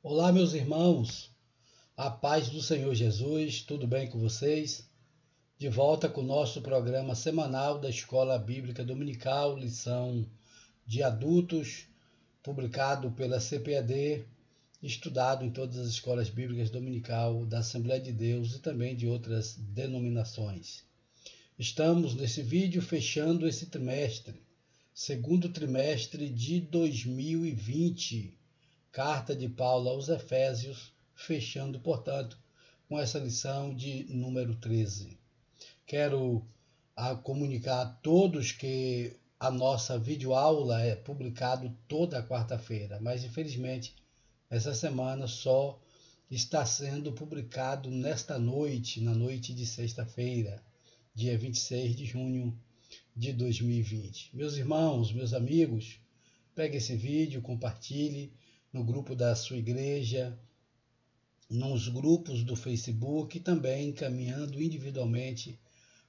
Olá, meus irmãos, a paz do Senhor Jesus, tudo bem com vocês? De volta com o nosso programa semanal da Escola Bíblica Dominical, lição de adultos, publicado pela CPAD, estudado em todas as escolas bíblicas dominical da Assembleia de Deus e também de outras denominações. Estamos nesse vídeo fechando esse trimestre, segundo trimestre de 2020. Carta de Paulo aos Efésios, fechando, portanto, com essa lição de número 13. Quero comunicar a todos que a nossa videoaula é publicada toda quarta-feira, mas infelizmente essa semana só está sendo publicado nesta noite, na noite de sexta-feira, dia 26 de junho de 2020. Meus irmãos, meus amigos, pegue esse vídeo, compartilhe no grupo da sua igreja, nos grupos do Facebook e também encaminhando individualmente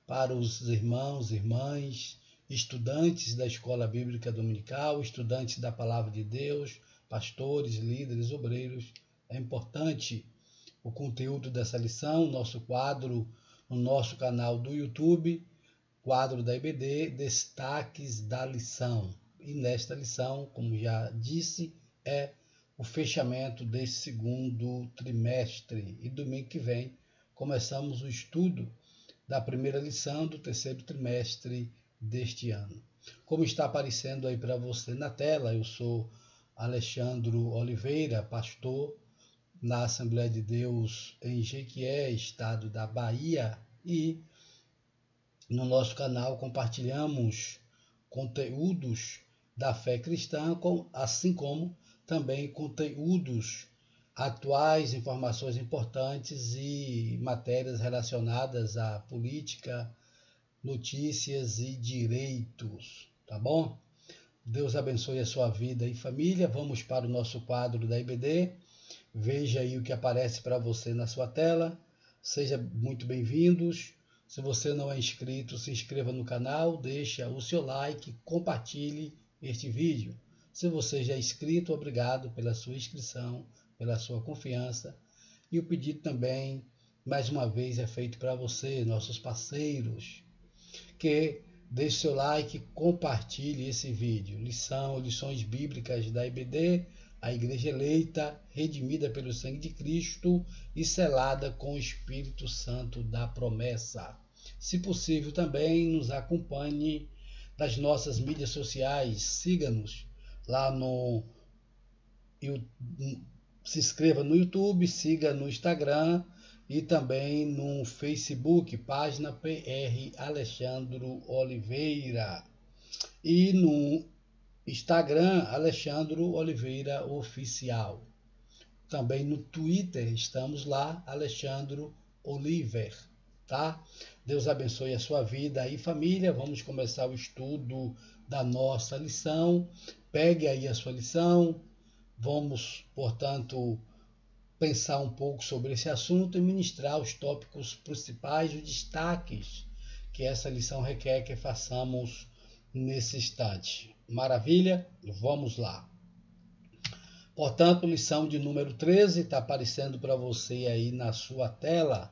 para os irmãos, irmãs, estudantes da Escola Bíblica Dominical, estudantes da Palavra de Deus, pastores, líderes, obreiros. É importante o conteúdo dessa lição, nosso quadro no nosso canal do YouTube, quadro da IBD, destaques da lição. E nesta lição, como já disse, é o fechamento desse segundo trimestre. E domingo que vem começamos o estudo da primeira lição do terceiro trimestre deste ano. Como está aparecendo aí para você na tela, eu sou Alexandre Oliveira, pastor na Assembleia de Deus em Jequié, estado da Bahia, e no nosso canal compartilhamos conteúdos da fé cristã, assim como também conteúdos atuais, informações importantes e matérias relacionadas à política, notícias e direitos, tá bom? Deus abençoe a sua vida e família. Vamos para o nosso quadro da IBD. Veja aí o que aparece para você na sua tela. Seja muito bem-vindos. Se você não é inscrito, se inscreva no canal, deixa o seu like, compartilhe este vídeo. Se você já é inscrito, obrigado pela sua inscrição, pela sua confiança. E o pedido também, mais uma vez, é feito para você, nossos parceiros, que deixe seu like, compartilhe esse vídeo. Lições bíblicas da IBD, a Igreja eleita, redimida pelo sangue de Cristo e selada com o Espírito Santo da promessa. Se possível, também nos acompanhe nas nossas mídias sociais, siga-nos lá se inscreva no YouTube, siga no Instagram e também no Facebook, página PR Alexandre Oliveira. E no Instagram, Alexandre Oliveira Oficial. Também no Twitter, estamos lá, Alexandre Oliver, tá? Deus abençoe a sua vida e família. Vamos começar o estudo da nossa lição. Pegue aí a sua lição. Vamos, portanto, pensar um pouco sobre esse assunto e ministrar os tópicos principais, os destaques que essa lição requer que façamos nesse instante. Maravilha? Vamos lá. Portanto, lição de número 13 está aparecendo para você aí na sua tela,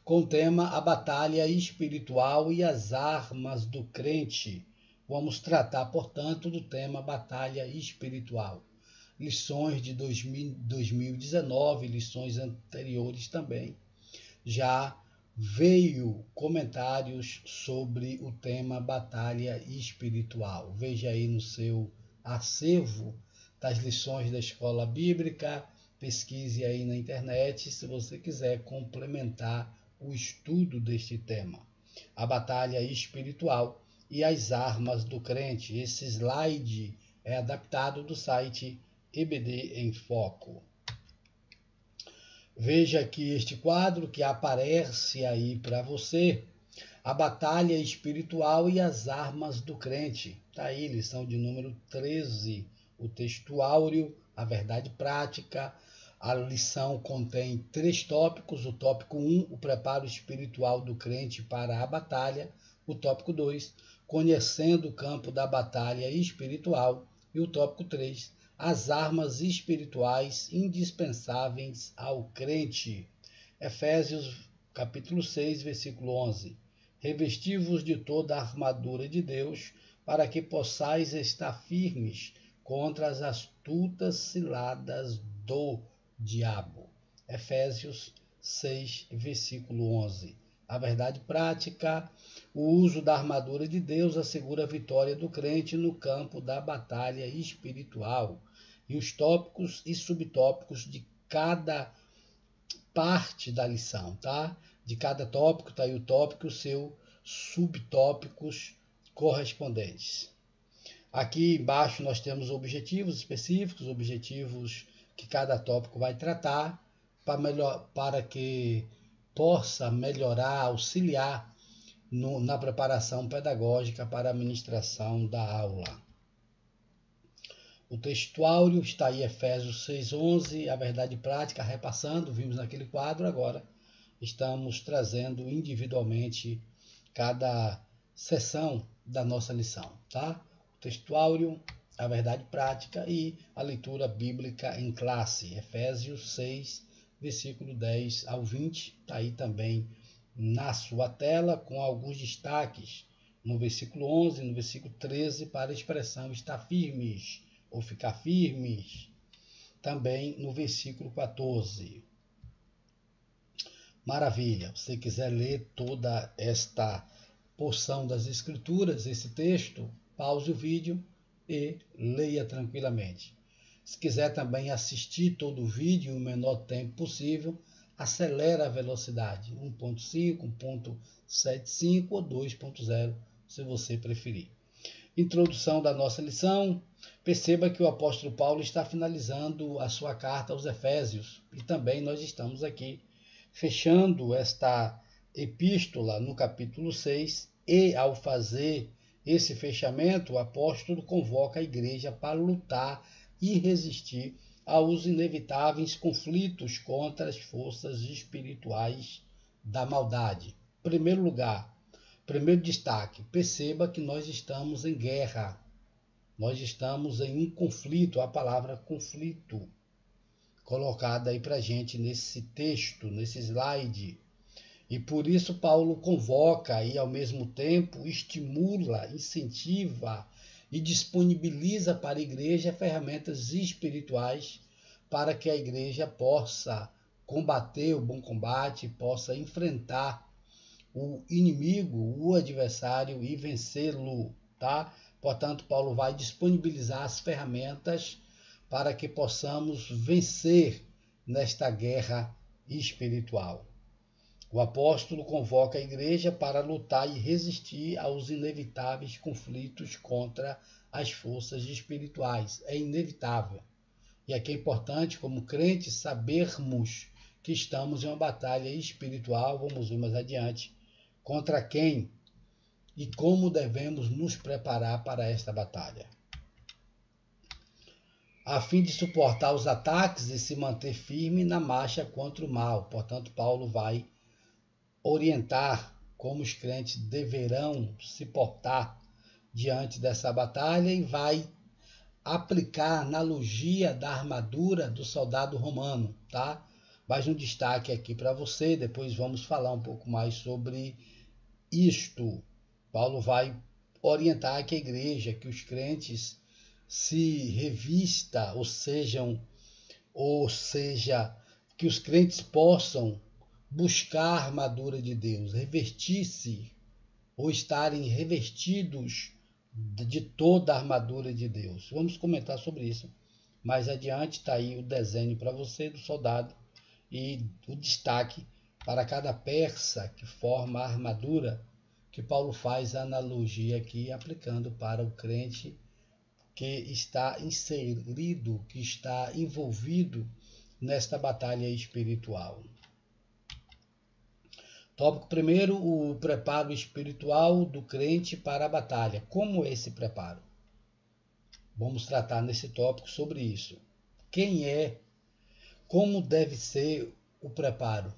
com o tema A Batalha Espiritual e as Armas do Crente. Vamos tratar, portanto, do tema Batalha Espiritual. Lições de 2019, lições anteriores também, já veio comentários sobre o tema Batalha Espiritual. Veja aí no seu acervo das lições da Escola Bíblica, pesquise aí na internet se você quiser complementar o estudo deste tema. A batalha espiritual e as armas do crente. Esse slide é adaptado do site EBD em Foco. Veja aqui este quadro que aparece aí para você. A batalha espiritual e as armas do crente. Está aí, lição de número 13. O texto áureo, a verdade prática. A lição contém 3 tópicos. O tópico 1, o preparo espiritual do crente para a batalha. O tópico 2, conhecendo o campo da batalha espiritual. E o tópico 3, as armas espirituais indispensáveis ao crente. Efésios capítulo 6, versículo 11. Revesti-vos de toda a armadura de Deus, para que possais estar firmes contra as astutas ciladas do diabo. Efésios 6, versículo 11. A verdade prática: o uso da armadura de Deus assegura a vitória do crente no campo da batalha espiritual. E os tópicos e subtópicos de cada parte da lição, tá? De cada tópico tá aí o tópico e os seus subtópicos correspondentes. Aqui embaixo nós temos objetivos específicos, objetivos que cada tópico vai tratar para que possa melhorar, auxiliar na preparação pedagógica para a ministração da aula. O textuário está aí, Efésios 6:11, a verdade prática, repassando, vimos naquele quadro, agora estamos trazendo individualmente cada sessão da nossa lição, tá? O textuário, a verdade prática e a leitura bíblica em classe, Efésios 6, versículo 10 ao 20, está aí também na sua tela, com alguns destaques no versículo 11, no versículo 13, para a expressão estar firmes, ou ficar firmes, também no versículo 14. Maravilha, se você quiser ler toda esta porção das Escrituras, esse texto, pause o vídeo e leia tranquilamente. Se quiser também assistir todo o vídeo no menor tempo possível, acelera a velocidade, 1.5, 1.75 ou 2.0, se você preferir. Introdução da nossa lição. Perceba que o apóstolo Paulo está finalizando a sua carta aos Efésios e também nós estamos aqui fechando esta epístola no capítulo 6 e, ao fazer esse fechamento, o apóstolo convoca a igreja para lutar e resistir aos inevitáveis conflitos contra as forças espirituais da maldade. Em primeiro lugar, primeiro destaque, perceba que nós estamos em guerra. Nós estamos em um conflito, a palavra conflito, colocada aí para a gente nesse texto, nesse slide. E por isso Paulo convoca e, ao mesmo tempo, estimula, incentiva e disponibiliza para a igreja ferramentas espirituais para que a igreja possa combater o bom combate, possa enfrentar o inimigo, o adversário e vencê-lo, tá? Portanto, Paulo vai disponibilizar as ferramentas para que possamos vencer nesta guerra espiritual. O apóstolo convoca a igreja para lutar e resistir aos inevitáveis conflitos contra as forças espirituais. É inevitável. E aqui é importante, como crentes, sabermos que estamos em uma batalha espiritual, vamos ver mais adiante, contra quem e como devemos nos preparar para esta batalha. A fim de suportar os ataques e se manter firme na marcha contra o mal. Portanto, Paulo vai orientar como os crentes deverão se portar diante dessa batalha e vai aplicar a analogia da armadura do soldado romano, tá? Mais um destaque aqui para você, depois vamos falar um pouco mais sobre isto. Paulo vai orientar que a igreja, que os crentes se revista, ou seja, que os crentes possam buscar a armadura de Deus, revestir-se ou estarem revestidos de toda a armadura de Deus. Vamos comentar sobre isso. Mais adiante está aí o desenho para você do soldado e o destaque para cada peça que forma a armadura, que Paulo faz a analogia aqui, aplicando para o crente que está inserido, que está envolvido nesta batalha espiritual. Tópico primeiro, o preparo espiritual do crente para a batalha. Como é esse preparo? Vamos tratar nesse tópico sobre isso. Quem é, como deve ser o preparo?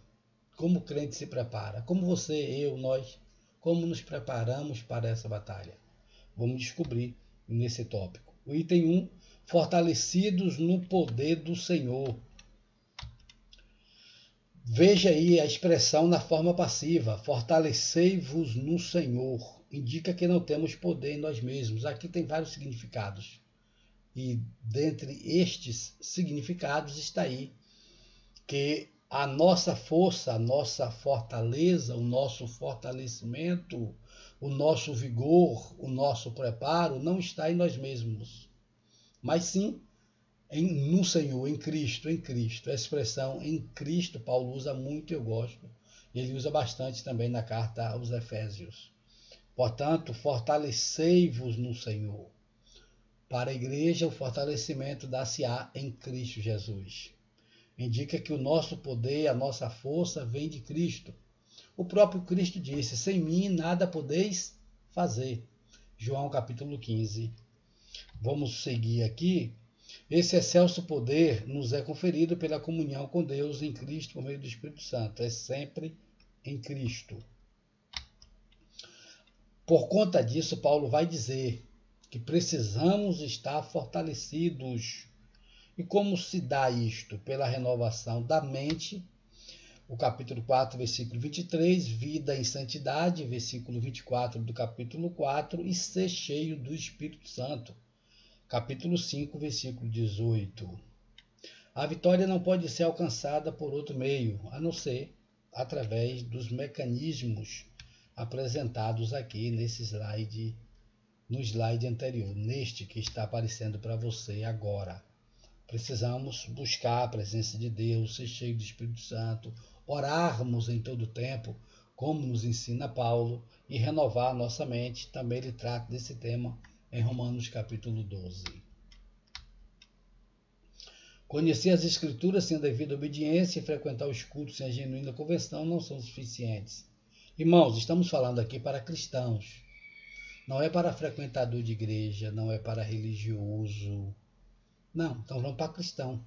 Como o crente se prepara? Como você, eu, nós, como nos preparamos para essa batalha? Vamos descobrir nesse tópico. O item 1, fortalecidos no poder do Senhor. Veja aí a expressão na forma passiva, fortalecei-vos no Senhor. Indica que não temos poder em nós mesmos. Aqui tem vários significados. E dentre estes significados está aí que a nossa força, a nossa fortaleza, o nosso fortalecimento, o nosso vigor, o nosso preparo não está em nós mesmos, mas sim no Senhor, em Cristo, em Cristo. A expressão em Cristo Paulo usa muito e eu gosto. Ele usa bastante também na carta aos Efésios. Portanto, fortalecei-vos no Senhor. Para a igreja, o fortalecimento dá-se-á em Cristo Jesus. Indica que o nosso poder, a nossa força vem de Cristo. O próprio Cristo disse, sem mim nada podeis fazer. João capítulo 15. Vamos seguir aqui. Esse excelso poder nos é conferido pela comunhão com Deus em Cristo por meio do Espírito Santo. É sempre em Cristo. Por conta disso, Paulo vai dizer que precisamos estar fortalecidos. E como se dá isto? Pela renovação da mente. O capítulo 4, versículo 23, vida em santidade, versículo 24 do capítulo 4, e ser cheio do Espírito Santo. Capítulo 5, versículo 18. A vitória não pode ser alcançada por outro meio, a não ser através dos mecanismos apresentados aqui nesse slide, no slide anterior, neste que está aparecendo para você agora. Precisamos buscar a presença de Deus, ser cheio do Espírito Santo, orarmos em todo o tempo, como nos ensina Paulo, e renovar a nossa mente. Também ele trata desse tema em Romanos capítulo 12. Conhecer as Escrituras sem devida obediência e frequentar os cultos sem a genuína conversão não são suficientes. Irmãos, estamos falando aqui para cristãos. Não é para frequentador de igreja, não é para religioso. Não, então vamos para cristão.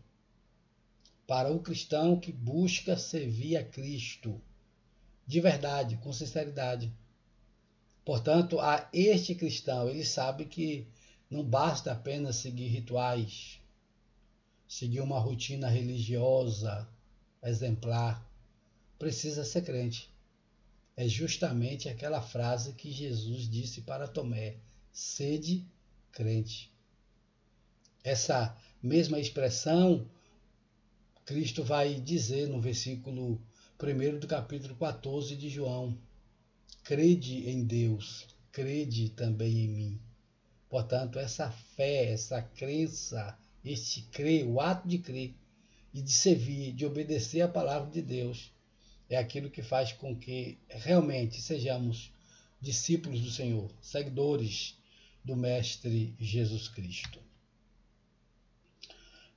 Para o cristão que busca servir a Cristo. De verdade, com sinceridade. Portanto, a este cristão, ele sabe que não basta apenas seguir rituais, seguir uma rotina religiosa exemplar. Precisa ser crente. É justamente aquela frase que Jesus disse para Tomé: sede crente. Essa mesma expressão, Cristo vai dizer no versículo 1 do capítulo 14 de João: crede em Deus, crede também em mim. Portanto, essa fé, essa crença, este crer, o ato de crer e de servir, de obedecer a palavra de Deus, é aquilo que faz com que realmente sejamos discípulos do Senhor, seguidores do Mestre Jesus Cristo.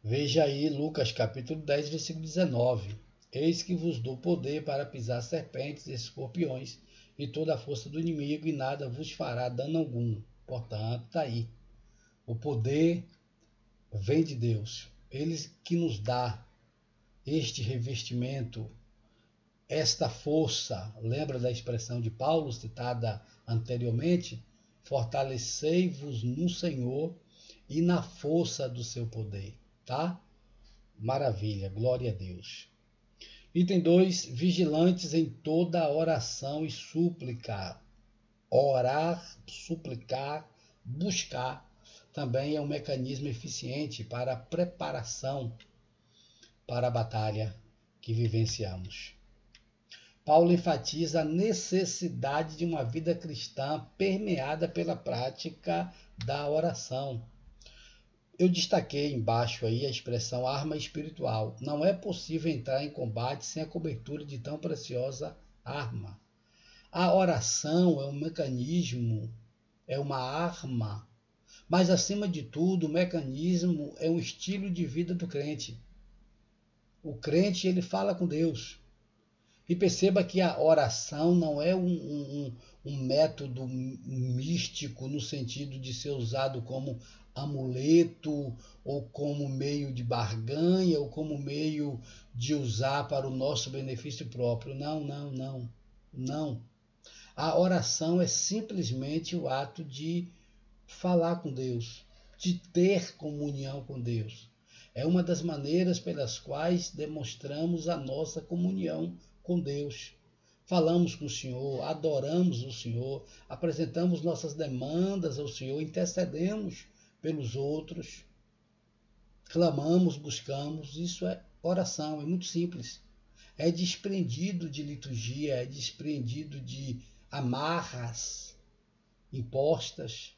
Veja aí Lucas capítulo 10, versículo 19. Eis que vos dou poder para pisar serpentes e escorpiões e toda a força do inimigo, e nada vos fará dano algum. Portanto, está aí. O poder vem de Deus. Ele que nos dá este revestimento, esta força. Lembra da expressão de Paulo citada anteriormente? Fortalecei-vos no Senhor e na força do seu poder. Tá? Maravilha, glória a Deus. Item 2, vigilantes em toda oração e súplica. Orar, suplicar, buscar também é um mecanismo eficiente para a preparação para a batalha que vivenciamos. Paulo enfatiza a necessidade de uma vida cristã permeada pela prática da oração. Eu destaquei embaixo aí a expressão arma espiritual. Não é possível entrar em combate sem a cobertura de tão preciosa arma. A oração é um mecanismo, é uma arma, mas acima de tudo o mecanismo é um estilo de vida do crente. O crente, ele fala com Deus. E perceba que a oração não é um método místico no sentido de ser usado como amuleto, ou como meio de barganha, ou como meio de usar para o nosso benefício próprio. Não. A oração é simplesmente o ato de falar com Deus, de ter comunhão com Deus. É uma das maneiras pelas quais demonstramos a nossa comunhão com Deus. Falamos com o Senhor, adoramos o Senhor, apresentamos nossas demandas ao Senhor, intercedemos pelos outros, clamamos, buscamos. Isso é oração, é muito simples. É desprendido de liturgia, é desprendido de amarras impostas.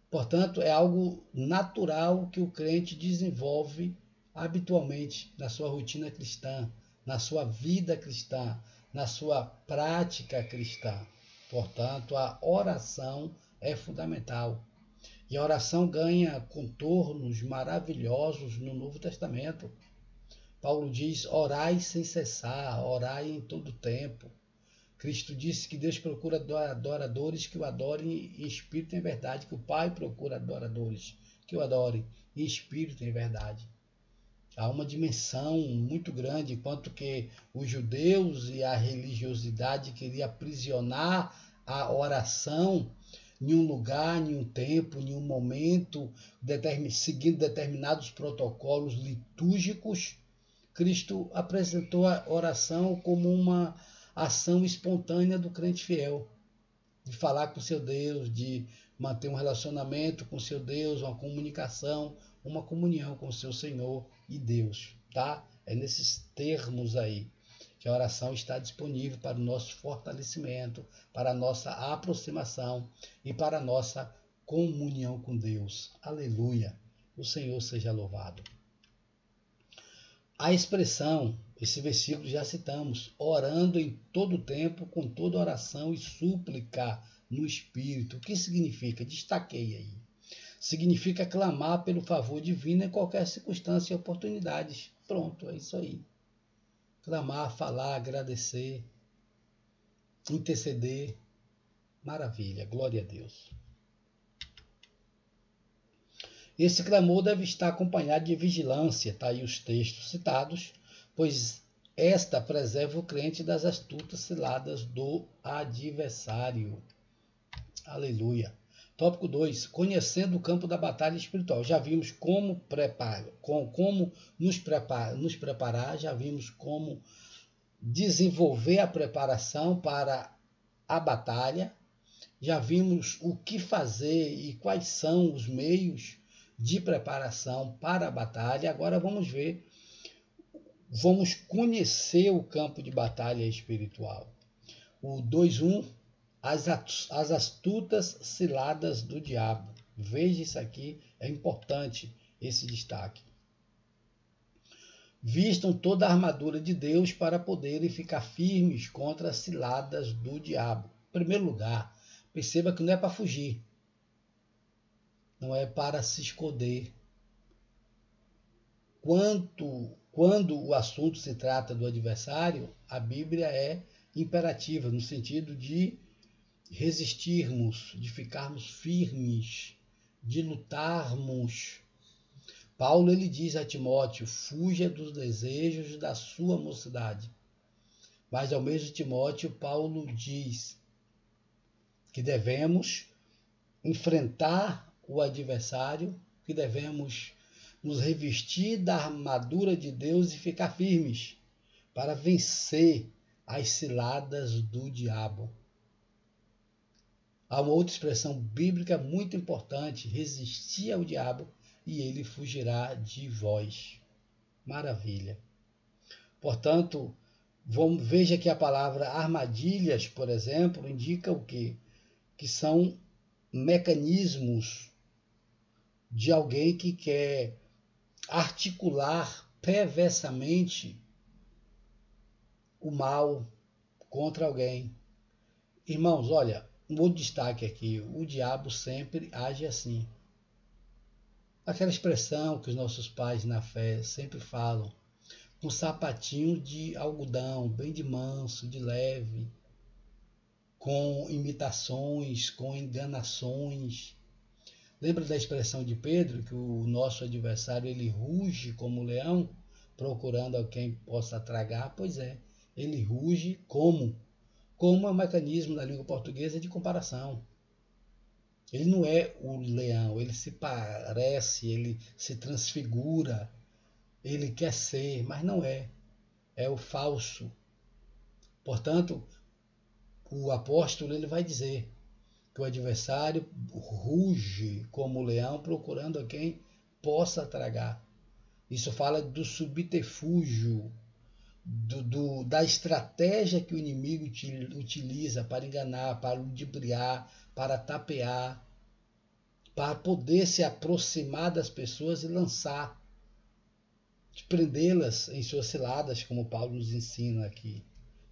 Portanto, é algo natural que o crente desenvolve habitualmente na sua rotina cristã, na sua vida cristã, na sua prática cristã. Portanto, a oração é fundamental. E a oração ganha contornos maravilhosos no Novo Testamento. Paulo diz: orai sem cessar, orai em todo tempo. Cristo disse que Deus procura adoradores que o adorem em espírito e em verdade, que o Pai procura adoradores que o adorem em espírito e em verdade. Há uma dimensão muito grande, enquanto que os judeus e a religiosidade queria aprisionar a oração em um lugar, em um tempo, em um momento, seguindo determinados protocolos litúrgicos. Cristo apresentou a oração como uma ação espontânea do crente fiel, de falar com seu Deus, de manter um relacionamento com seu Deus, uma comunicação, uma comunhão com seu Senhor e Deus, tá? É nesses termos aí que a oração está disponível para o nosso fortalecimento, para a nossa aproximação e para a nossa comunhão com Deus. Aleluia! O Senhor seja louvado. A expressão, esse versículo já citamos, orando em todo tempo, com toda oração e súplica no Espírito. O que significa? Destaquei aí. Significa clamar pelo favor divino em qualquer circunstância e oportunidades. Pronto, é isso aí. Clamar, falar, agradecer, interceder. Maravilha, glória a Deus. Esse clamor deve estar acompanhado de vigilância, tá aí os textos citados, pois esta preserva o crente das astutas ciladas do adversário. Aleluia. Tópico 2. Conhecendo o campo da batalha espiritual. Já vimos como nos preparar, já vimos como desenvolver a preparação para a batalha, já vimos o que fazer e quais são os meios de preparação para a batalha. Agora vamos conhecer o campo de batalha espiritual. O 2.1, as astutas ciladas do diabo. Veja isso aqui, é importante esse destaque. Vistam toda a armadura de Deus para poderem ficar firmes contra as ciladas do diabo. Em primeiro lugar, perceba que não é para fugir. Não é para se esconder. Quando o assunto se trata do adversário, a Bíblia é imperativa, no sentido de resistirmos, de ficarmos firmes, de lutarmos. Paulo ele diz a Timóteo: fuja dos desejos da sua mocidade. Mas ao mesmo Timóteo, Paulo diz que devemos enfrentar o adversário, que devemos nos revestir da armadura de Deus e ficar firmes para vencer as ciladas do diabo. Há uma outra expressão bíblica muito importante: resistir ao diabo e ele fugirá de vós. Maravilha. Portanto, veja que a palavra armadilhas, por exemplo, indica o quê? Que são mecanismos de alguém que quer articular perversamente o mal contra alguém. Irmãos, olha, um outro destaque aqui: o diabo sempre age assim. Aquela expressão que os nossos pais na fé sempre falam, com sapatinho de algodão, bem de manso, de leve, com imitações, com enganações. Lembra da expressão de Pedro, que o nosso adversário ele ruge como leão, procurando a quem possa tragar? Pois é, ele ruge como? Como é um mecanismo na língua portuguesa de comparação. Ele não é o leão, ele se parece, ele se transfigura, ele quer ser, mas não é. É o falso. Portanto, o apóstolo ele vai dizer que o adversário ruge como o leão procurando a quem possa tragar. Isso fala do subterfúgio, da estratégia que o inimigo utiliza para enganar, para ludibriar, para tapear, para poder se aproximar das pessoas e lançar, de prendê-las em suas ciladas, como Paulo nos ensina aqui.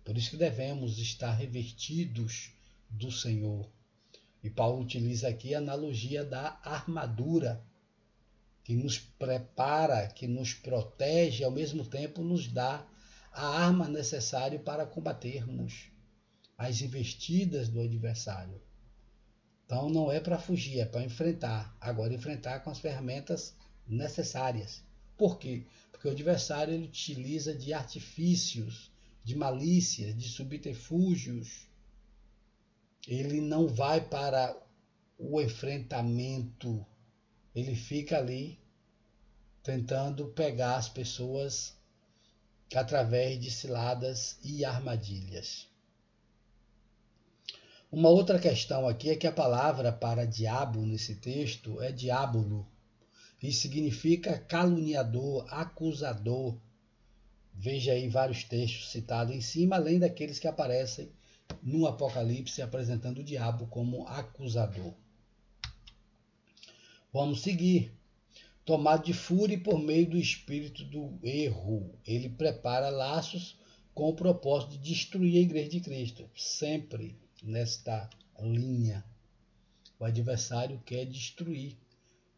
Por isso que devemos estar revestidos do Senhor. E Paulo utiliza aqui a analogia da armadura, que nos prepara, que nos protege e ao mesmo tempo nos dá a arma necessária para combatermos as investidas do adversário. Então não é para fugir, é para enfrentar. Agora enfrentar com as ferramentas necessárias. Por quê? Porque o adversário ele utiliza de artifícios, de malícias, de subterfúgios. Ele não vai para o enfrentamento. Ele fica ali tentando pegar as pessoas através de ciladas e armadilhas. Uma outra questão aqui é que a palavra para diabo nesse texto é diabolo, e significa caluniador, acusador. Veja aí vários textos citados em cima, além daqueles que aparecem no Apocalipse apresentando o diabo como acusador. Vamos seguir. Tomado de fúria por meio do espírito do erro, ele prepara laços com o propósito de destruir a igreja de Cristo. Sempre nesta linha. O adversário quer destruir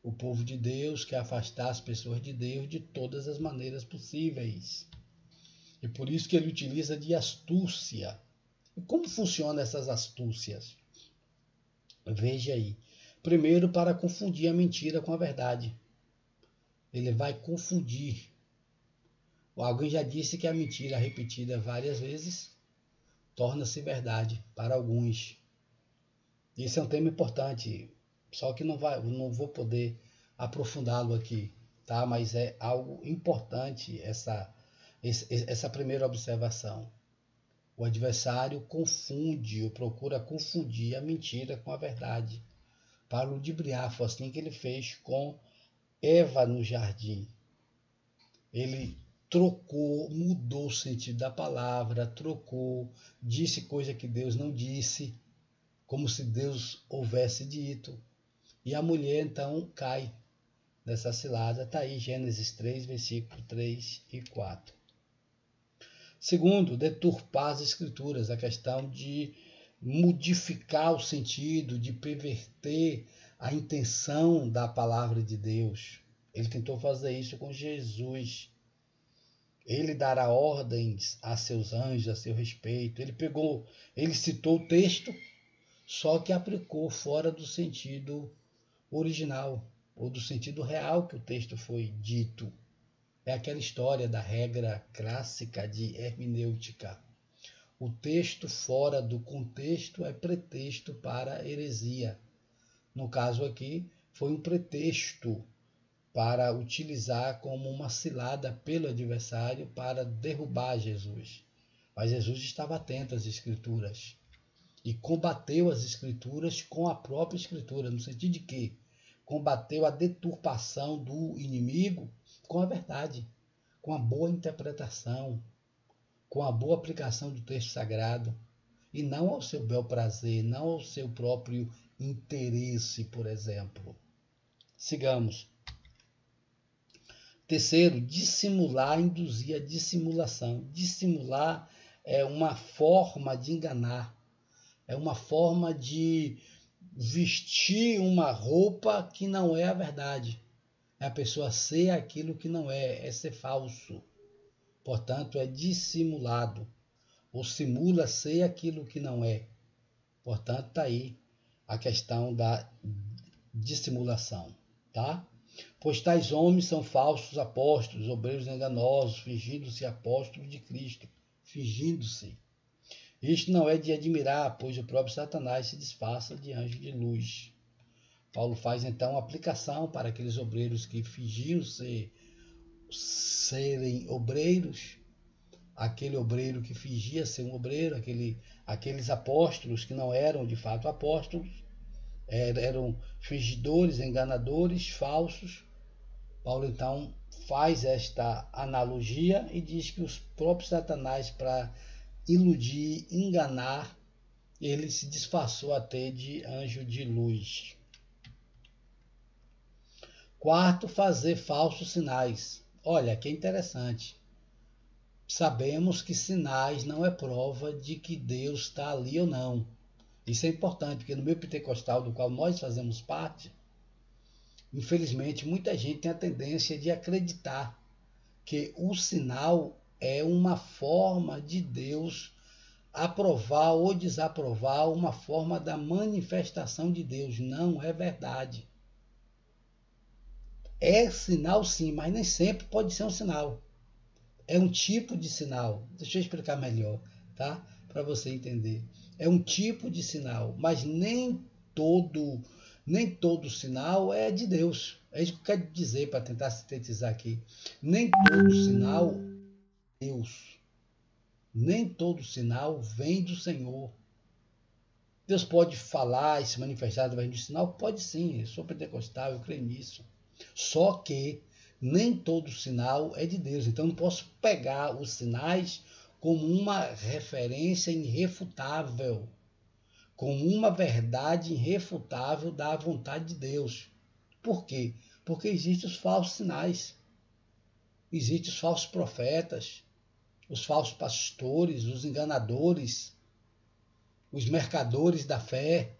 o povo de Deus, quer afastar as pessoas de Deus de todas as maneiras possíveis. E por isso que ele utiliza de astúcia. E como funcionam essas astúcias? Veja aí. Primeiro, para confundir a mentira com a verdade. Ele vai confundir. Alguém já disse que a mentira repetida várias vezes torna-se verdade para alguns. Esse é um tema importante, só que não vou poder aprofundá-lo aqui, tá? Mas é algo importante essa primeira observação. O adversário confunde ou procura confundir a mentira com a verdade para ludibriar. Foi assim que ele fez com Eva no jardim. Ele trocou, mudou o sentido da palavra, disse coisa que Deus não disse, como se Deus houvesse dito. E a mulher então cai nessa cilada. Está aí Gênesis 3, versículos 3 e 4. Segundo, deturpar as escrituras, a questão de modificar o sentido, de perverter a intenção da palavra de Deus. Ele tentou fazer isso com Jesus. Ele dará ordens a seus anjos a seu respeito. Ele citou o texto, só que aplicou fora do sentido original, ou do sentido real que o texto foi dito. É aquela história da regra clássica de hermenêutica. O texto fora do contexto é pretexto para heresia. No caso aqui, foi um pretexto para utilizar como uma cilada pelo adversário para derrubar Jesus. Mas Jesus estava atento às Escrituras e combateu as Escrituras com a própria Escritura, no sentido de que combateu a deturpação do inimigo com a verdade, com a boa interpretação, com a boa aplicação do texto sagrado, e não ao seu bel prazer, não ao seu próprio interesse, por exemplo. Sigamos. Terceiro, dissimular, induzir a dissimulação. Dissimular é uma forma de enganar, é uma forma de vestir uma roupa que não é a verdade. É a pessoa ser aquilo que não é ser falso. Portanto, é dissimulado, ou simula ser aquilo que não é. Portanto, está aí a questão da dissimulação, tá? Pois tais homens são falsos apóstolos, obreiros enganosos, fingindo-se apóstolos de Cristo, fingindo-se. Isto não é de admirar, pois o próprio Satanás se disfarça de anjo de luz. Paulo faz então aplicação para aqueles obreiros que fingiam serem obreiros, aquele obreiro que fingia ser um obreiro, aqueles apóstolos que não eram de fato apóstolos, eram fingidores, enganadores, falsos. Paulo então faz esta analogia e diz que os próprios Satanás, para iludir, enganar, ele se disfarçou até de anjo de luz. Quarto, fazer falsos sinais. Olha, que interessante. Sabemos que sinais não é prova de que Deus está ali ou não. Isso é importante, porque no meio pentecostal, do qual nós fazemos parte, infelizmente, muita gente tem a tendência de acreditar que o sinal é uma forma de Deus aprovar ou desaprovar, uma forma da manifestação de Deus. Não é verdade. É sinal sim, mas nem sempre pode ser um sinal. É um tipo de sinal. Deixa eu explicar melhor, tá? Para você entender. É um tipo de sinal, mas nem todo sinal é de Deus. É isso que eu quero dizer para tentar sintetizar aqui. Nem todo sinal é Deus. Nem todo sinal vem do Senhor. Deus pode falar e se manifestar através do sinal? Pode sim, eu sou pentecostal, eu creio nisso. Só que nem todo sinal é de Deus. Então não posso pegar os sinais como uma referência irrefutável, como uma verdade irrefutável da vontade de Deus. Por quê? Porque existem os falsos sinais, existem os falsos profetas, os falsos pastores, os enganadores, os mercadores da fé.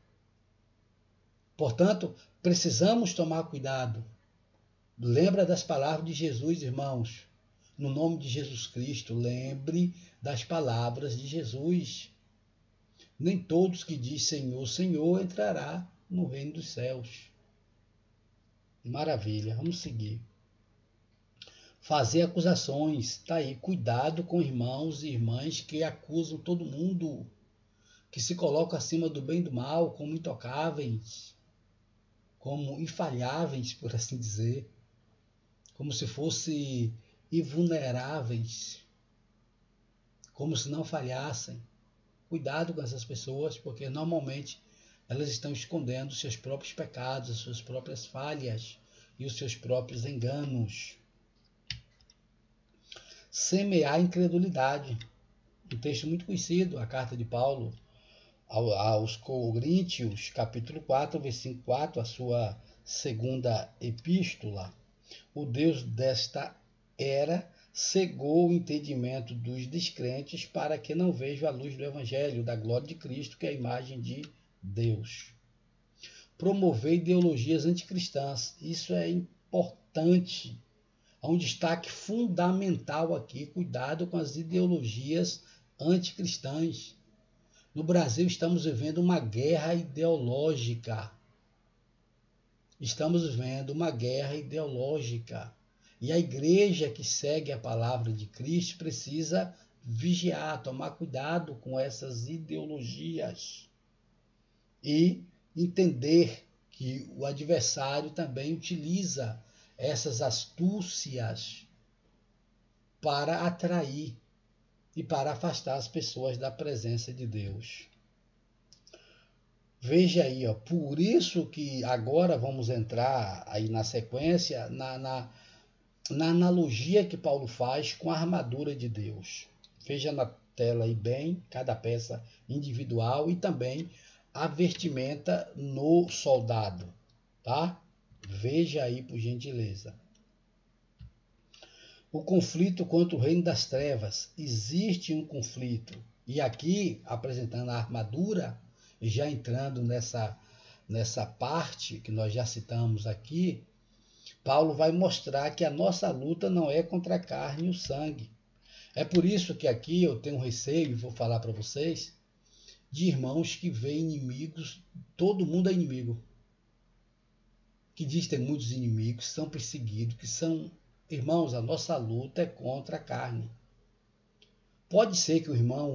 Portanto, precisamos tomar cuidado. Lembra das palavras de Jesus, irmãos. No nome de Jesus Cristo, lembre das palavras de Jesus. Nem todos que diz Senhor, Senhor entrará no reino dos céus. Maravilha, vamos seguir. Fazer acusações. Está aí, cuidado com irmãos e irmãs que acusam todo mundo, que se colocam acima do bem e do mal, como intocáveis, como infalháveis, por assim dizer, como se fossem invulneráveis, como se não falhassem. Cuidado com essas pessoas, porque normalmente elas estão escondendo seus próprios pecados, as suas próprias falhas e os seus próprios enganos. Semear incredulidade. Um texto muito conhecido, a carta de Paulo aos Coríntios, capítulo 4, versículo 4, a sua segunda epístola. O Deus desta era cegou o entendimento dos descrentes para que não vejam a luz do Evangelho, da glória de Cristo, que é a imagem de Deus. Promover ideologias anticristãs. Isso é importante. Há um destaque fundamental aqui. Cuidado com as ideologias anticristãs. No Brasil estamos vivendo uma guerra ideológica. Estamos vivendo uma guerra ideológica. E a igreja que segue a palavra de Cristo precisa vigiar, tomar cuidado com essas ideologias. E entender que o adversário também utiliza essas astúcias para atrair e para afastar as pessoas da presença de Deus. Veja aí, ó, por isso que agora vamos entrar aí na sequência, na analogia que Paulo faz com a armadura de Deus. Veja na tela aí bem, cada peça individual e também a vestimenta no soldado, tá? Veja aí, por gentileza. O conflito contra o reino das trevas. Existe um conflito. E aqui, apresentando a armadura, e já entrando nessa parte que nós já citamos aqui, Paulo vai mostrar que a nossa luta não é contra a carne e o sangue. É por isso que aqui eu tenho receio, e vou falar para vocês, de irmãos que veem inimigos, todo mundo é inimigo. Que diz ter muitos inimigos, são perseguidos, que são... Irmãos, a nossa luta é contra a carne. Pode ser que o irmão,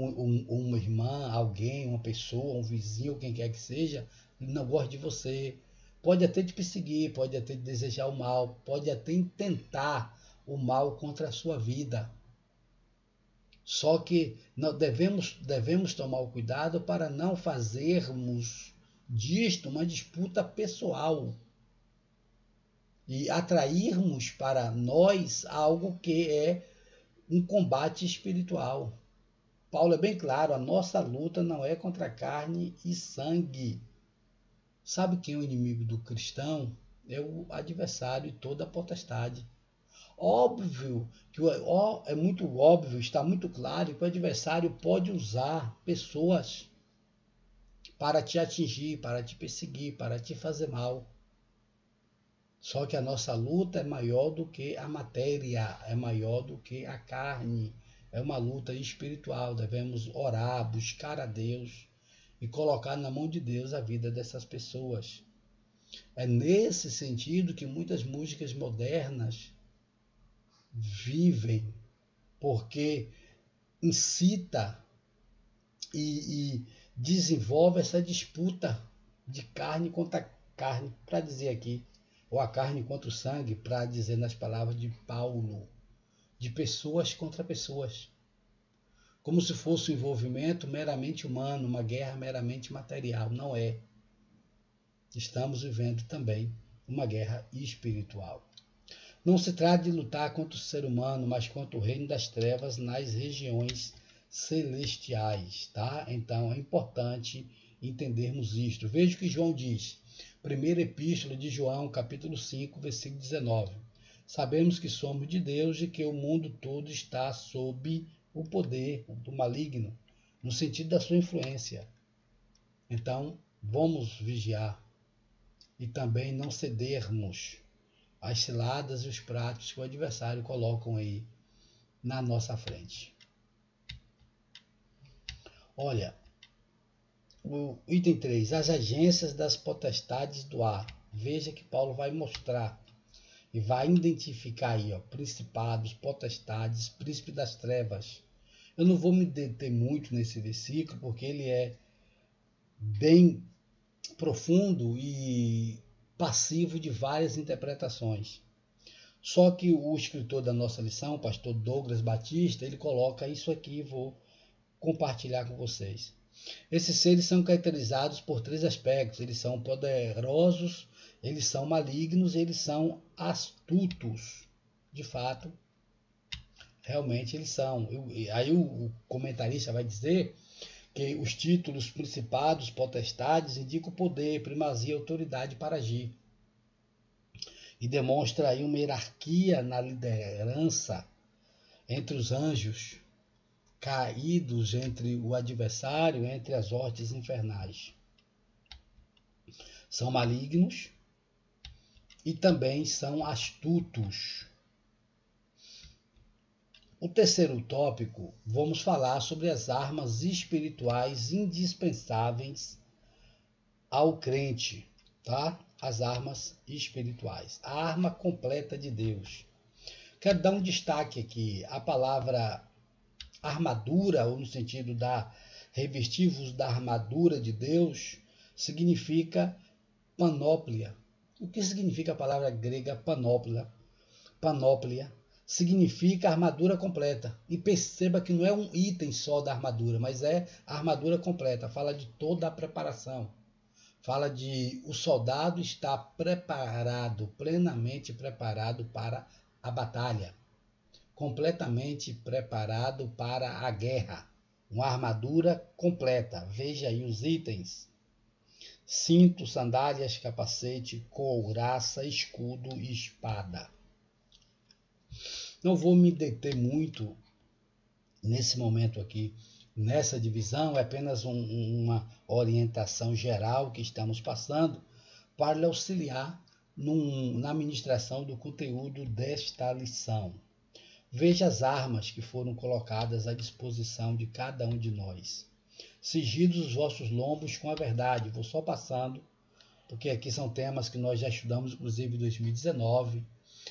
uma irmã, alguém, uma pessoa, um vizinho, quem quer que seja, não goste de você, pode até te perseguir, pode até te desejar o mal, pode até intentar o mal contra a sua vida. Só que nós devemos tomar o cuidado para não fazermos disto uma disputa pessoal e atrairmos para nós algo que é um combate espiritual. Paulo é bem claro, a nossa luta não é contra carne e sangue. Sabe quem é o inimigo do cristão? É o adversário e toda a potestade. Óbvio que é muito óbvio, está muito claro que o adversário pode usar pessoas para te atingir, para te perseguir, para te fazer mal. Só que a nossa luta é maior do que a matéria, é maior do que a carne. É uma luta espiritual. Devemos orar, buscar a Deus e colocar na mão de Deus a vida dessas pessoas. É nesse sentido que muitas músicas modernas vivem, porque incita e desenvolve essa disputa de carne contra carne, para dizer aqui, ou a carne contra o sangue, para dizer nas palavras de Paulo, de pessoas contra pessoas, como se fosse um envolvimento meramente humano, uma guerra meramente material. Não é. Estamos vivendo também uma guerra espiritual. Não se trata de lutar contra o ser humano, mas contra o reino das trevas nas regiões celestiais, tá? Então é importante entendermos isto. Veja o que João diz. Primeira epístola de João, capítulo 5, versículo 19. Sabemos que somos de Deus e que o mundo todo está sob o poder do maligno, no sentido da sua influência. Então, vamos vigiar e também não cedermos às ciladas e os pratos que o adversário colocam aí na nossa frente. Olha, o item 3, as agências das potestades do ar. Veja que Paulo vai mostrar e vai identificar aí, ó, principados, potestades, príncipe das trevas. Eu não vou me deter muito nesse versículo, porque ele é bem profundo e passivo de várias interpretações. Só que o escritor da nossa lição, o pastor Douglas Batista, ele coloca isso aqui e vou compartilhar com vocês. Esses seres são caracterizados por três aspectos. Eles são poderosos, eles são malignos, eles são astutos. De fato, realmente eles são. Aí o comentarista vai dizer que os títulos, principados, potestades indicam poder, primazia e autoridade para agir. E demonstra aí uma hierarquia na liderança entre os anjos, caídos entre o adversário, entre as hostes infernais. São malignos e também são astutos. O terceiro tópico, vamos falar sobre as armas espirituais indispensáveis ao crente, tá? As armas espirituais. A arma completa de Deus. Quero dar um destaque aqui. A palavra armadura, ou no sentido da revestir-vos da armadura de Deus, significa panóplia. O que significa a palavra grega panóplia? Panóplia significa armadura completa. E perceba que não é um item só da armadura, mas é a armadura completa. Fala de toda a preparação. Fala de o soldado estar preparado, plenamente preparado para a batalha. Completamente preparado para a guerra. Uma armadura completa. Veja aí os itens. Cinto, sandálias, capacete, couraça, escudo e espada. Não vou me deter muito nesse momento aqui, nessa divisão, é apenas uma orientação geral que estamos passando para lhe auxiliar na ministração do conteúdo desta lição. Veja as armas que foram colocadas à disposição de cada um de nós. Cingidos os vossos lombos com a verdade. Vou só passando, porque aqui são temas que nós já estudamos, inclusive em 2019.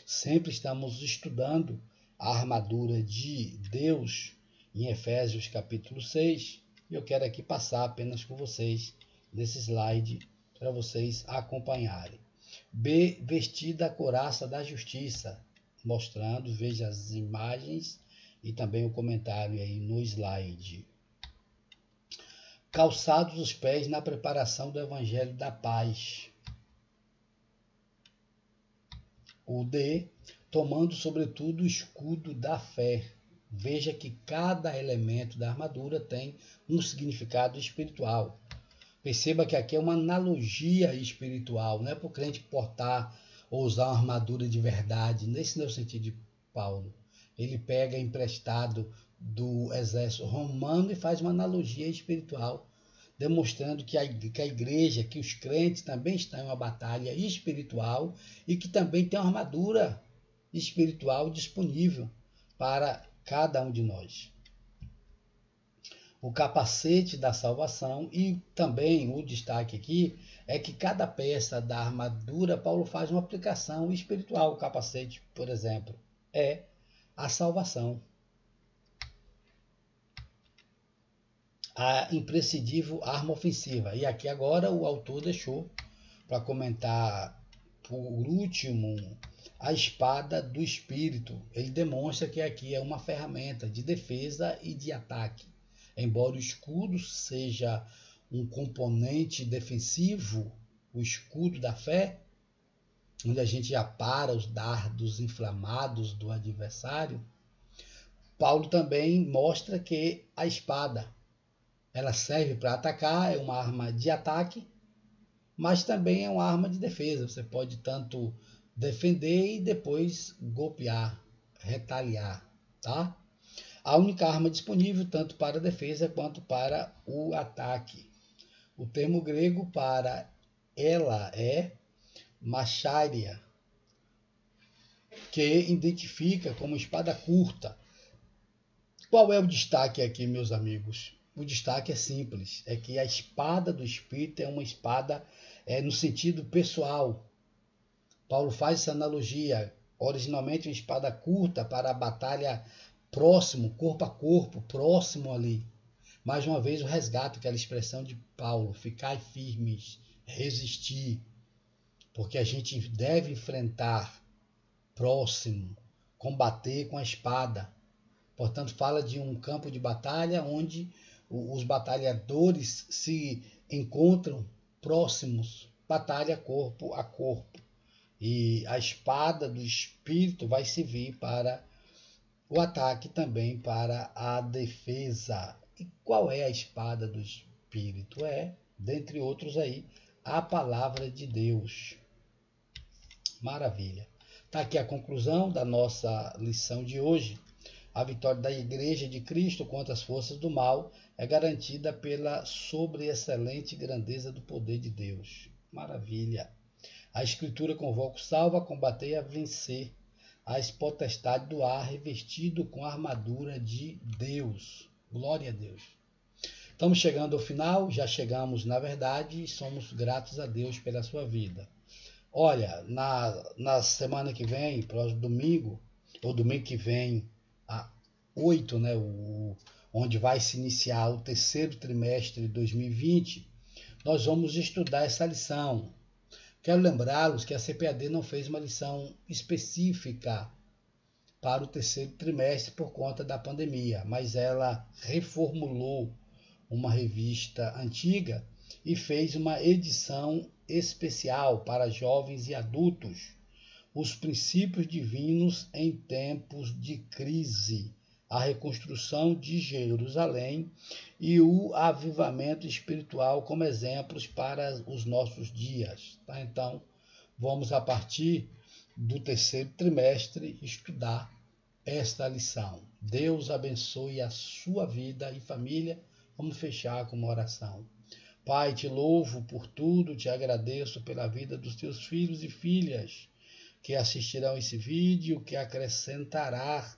Sempre estamos estudando a armadura de Deus em Efésios capítulo 6. E eu quero aqui passar apenas com vocês nesse slide para vocês acompanharem. B, vestida a couraça da justiça, mostrando, veja as imagens e também o comentário aí no slide. Calçados os pés na preparação do evangelho da paz. O D, tomando sobretudo o escudo da fé. Veja que cada elemento da armadura tem um significado espiritual. Perceba que aqui é uma analogia espiritual, não é para o crente portar ou usar uma armadura de verdade, nesse não é o sentido de Paulo. Ele pega emprestado do exército romano e faz uma analogia espiritual, demonstrando que a igreja, que os crentes também estão em uma batalha espiritual e que também tem uma armadura espiritual disponível para cada um de nós. O capacete da salvação e também o destaque aqui é que cada peça da armadura, Paulo faz uma aplicação espiritual. O capacete, por exemplo, é a salvação. A imprescindível arma ofensiva. E aqui agora o autor deixou para comentar por último a espada do Espírito. Ele demonstra que aqui é uma ferramenta de defesa e de ataque. Embora o escudo seja um componente defensivo, o escudo da fé, onde a gente apara os dardos inflamados do adversário, Paulo também mostra que a espada, ela serve para atacar, é uma arma de ataque, mas também é uma arma de defesa. Você pode tanto defender e depois golpear, retaliar, tá? A única arma disponível tanto para a defesa quanto para o ataque. O termo grego para ela é macharia, que identifica como espada curta. Qual é o destaque aqui, meus amigos? O destaque é simples, é que a espada do Espírito é uma espada no sentido pessoal. Paulo faz essa analogia, originalmente uma espada curta para a batalha próximo, corpo a corpo, próximo ali. Mais uma vez o resgate, aquela expressão de Paulo, ficar firmes, resistir, porque a gente deve enfrentar próximo, combater com a espada. Portanto, fala de um campo de batalha onde os batalhadores se encontram próximos, batalha corpo a corpo. E a espada do Espírito vai servir para o ataque também, para a defesa. E qual é a espada do Espírito? É, dentre outros aí, a palavra de Deus. Maravilha. Está aqui a conclusão da nossa lição de hoje. A vitória da Igreja de Cristo contra as forças do mal é garantida pela sobreexcelente grandeza do poder de Deus. Maravilha. A Escritura convoca o salvo a combater e a vencer as potestades do ar revestido com a armadura de Deus. Glória a Deus. Estamos chegando ao final, já chegamos na verdade e somos gratos a Deus pela sua vida. Olha, na semana que vem, próximo domingo, ou domingo que vem, a 8, né, onde vai se iniciar o terceiro trimestre de 2020, nós vamos estudar essa lição. Quero lembrá-los que a CPAD não fez uma lição específica para o terceiro trimestre por conta da pandemia, mas ela reformulou uma revista antiga e fez uma edição especial para jovens e adultos, os princípios divinos em tempos de crise, a reconstrução de Jerusalém e o avivamento espiritual como exemplos para os nossos dias. Tá? Então, vamos a partir do terceiro trimestre estudar esta lição. Deus abençoe a sua vida e família. Vamos fechar com uma oração. Pai, te louvo por tudo, te agradeço pela vida dos teus filhos e filhas que assistirão esse vídeo, que acrescentará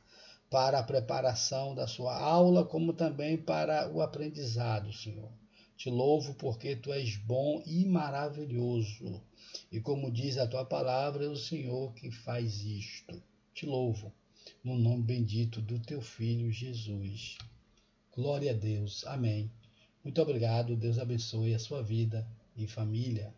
para a preparação da sua aula, como também para o aprendizado, Senhor. Te louvo porque tu és bom e maravilhoso. E como diz a tua palavra, é o Senhor que faz isto. Te louvo, no nome bendito do teu Filho Jesus. Glória a Deus. Amém. Muito obrigado. Deus abençoe a sua vida e família.